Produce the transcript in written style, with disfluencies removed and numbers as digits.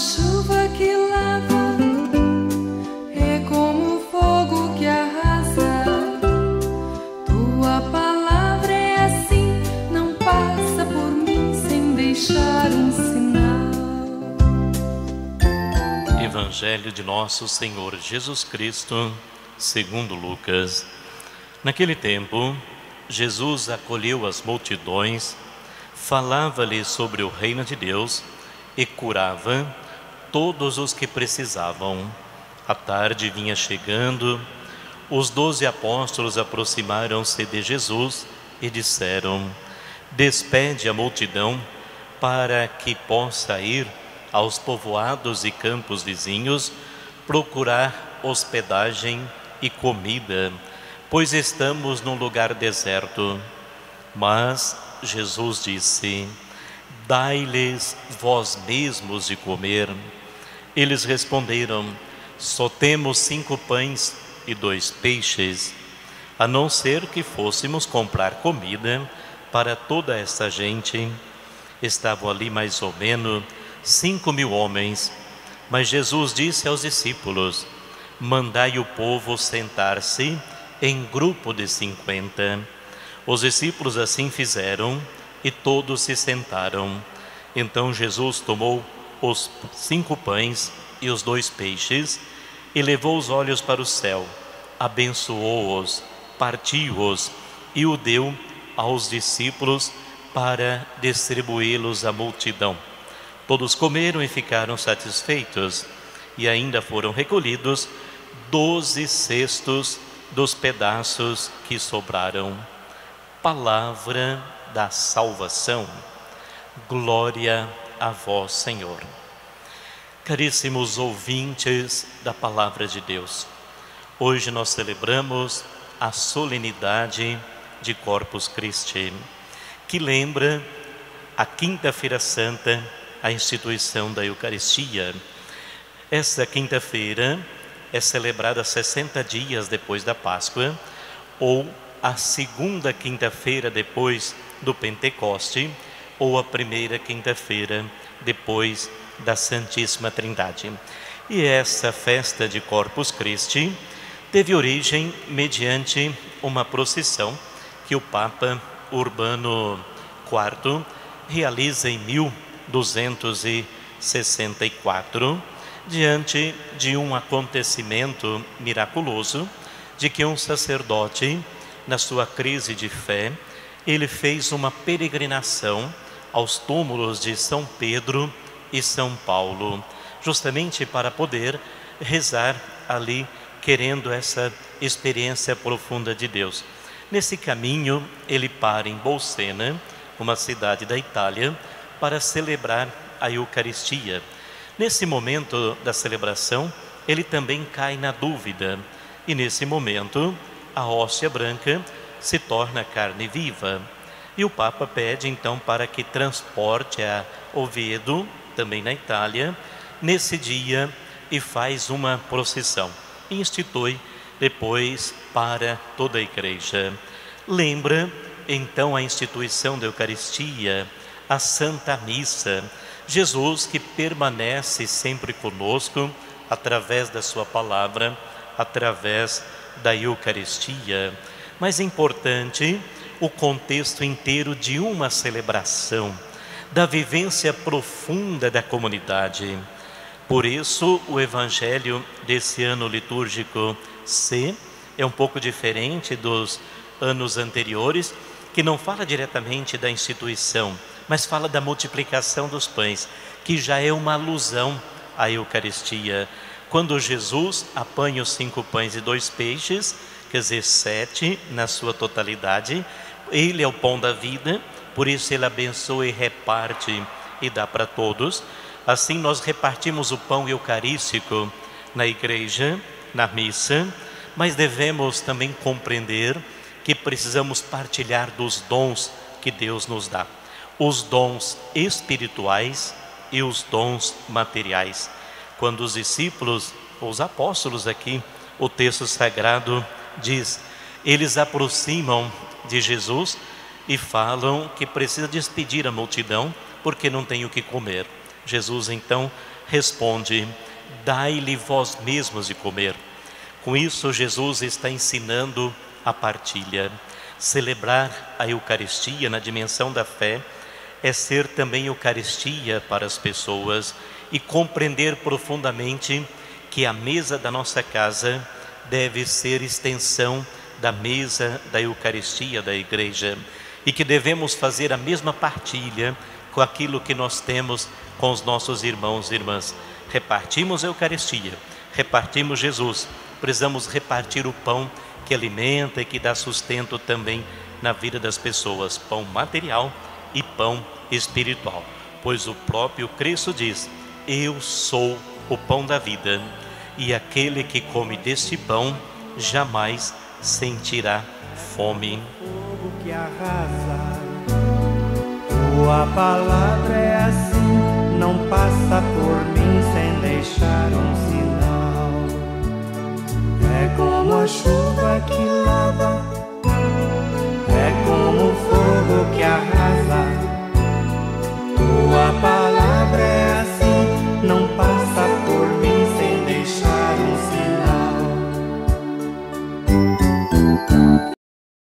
chuva que lava, é como fogo que arrasa. Tua palavra é assim, não passa por mim sem deixar um sinal. Evangelho de Nosso Senhor Jesus Cristo, segundo Lucas. Naquele tempo, Jesus acolheu as multidões, falava-lhes sobre o reino de Deus e curava todos os que precisavam. A tarde vinha chegando, os 12 apóstolos aproximaram-se de Jesus e disseram: despede a multidão para que possa ir aos povoados e campos vizinhos procurar hospedagem e comida, pois estamos num lugar deserto. Mas Jesus disse: dai-lhes vós mesmos de comer. Eles responderam: só temos 5 pães e 2 peixes, a não ser que fôssemos comprar comida para toda essa gente. Estavam ali mais ou menos 5.000 homens. Mas Jesus disse aos discípulos: mandai o povo sentar-se em grupo de 50. Os discípulos assim fizeram e todos se sentaram. Então Jesus tomou os 5 pães e os 2 peixes e levou os olhos para o céu, abençoou-os, partiu-os e o deu aos discípulos para distribuí-los à multidão. Todos comeram e ficaram satisfeitos, e ainda foram recolhidos 12 cestos dos pedaços que sobraram. Palavra da salvação. Glória a vós, Senhor. Caríssimos ouvintes da Palavra de Deus, hoje nós celebramos a solenidade de Corpus Christi, que lembra a Quinta-feira Santa, a instituição da Eucaristia. Esta quinta-feira é celebrada 60 dias depois da Páscoa, ou a segunda quinta-feira depois do Pentecoste, ou a primeira quinta-feira depois da Santíssima Trindade. E essa festa de Corpus Christi teve origem mediante uma procissão que o Papa Urbano IV realiza em 1264, diante de um acontecimento miraculoso, de que um sacerdote, na sua crise de fé, ele fez uma peregrinação aos túmulos de São Pedro e São Paulo, justamente para poder rezar ali, querendo essa experiência profunda de Deus. Nesse caminho, ele para em Bolsena, uma cidade da Itália, para celebrar a Eucaristia. Nesse momento da celebração, ele também cai na dúvida, e nesse momento, a hóstia branca se torna carne viva. E o Papa pede então para que transporte a Oviedo, também na Itália, nesse dia, e faz uma procissão. E institui depois para toda a igreja. Lembra então a instituição da Eucaristia, a Santa Missa, Jesus que permanece sempre conosco através da sua palavra, através da Eucaristia. Mas é importante o contexto inteiro de uma celebração, da vivência profunda da comunidade. Por isso, o Evangelho desse ano litúrgico C é um pouco diferente dos anos anteriores, que não fala diretamente da instituição, mas fala da multiplicação dos pães, que já é uma alusão à Eucaristia. Quando Jesus apanha os 5 pães e 2 peixes, quer dizer, 7 na sua totalidade, ele é o pão da vida, por isso ele abençoa e reparte e dá para todos. Assim nós repartimos o pão eucarístico na igreja, na missa, mas devemos também compreender que precisamos partilhar dos dons que Deus nos dá. Os dons espirituais e os dons materiais. Quando os discípulos, os apóstolos aqui, o texto sagrado diz, eles aproximam de Jesus e falam que precisa despedir a multidão porque não tem o que comer. Jesus então responde: dai-lhe vós mesmos de comer. Com isso, Jesus está ensinando a partilha. Celebrar a Eucaristia na dimensão da fé é ser também Eucaristia para as pessoas e compreender profundamente que a mesa da nossa casa deve ser extensão da mesa da Eucaristia da Igreja e que devemos fazer a mesma partilha com aquilo que nós temos com os nossos irmãos e irmãs. Repartimos a Eucaristia, repartimos Jesus, precisamos repartir o pão que alimenta e que dá sustento também na vida das pessoas, pão material e pão espiritual, pois o próprio Cristo diz: eu sou o pão da vida, e aquele que come deste pão jamais sentirá fome. Fogo que arrasa, tua palavra é assim, não passa por mim sem deixar um sinal. É como a chuva que lava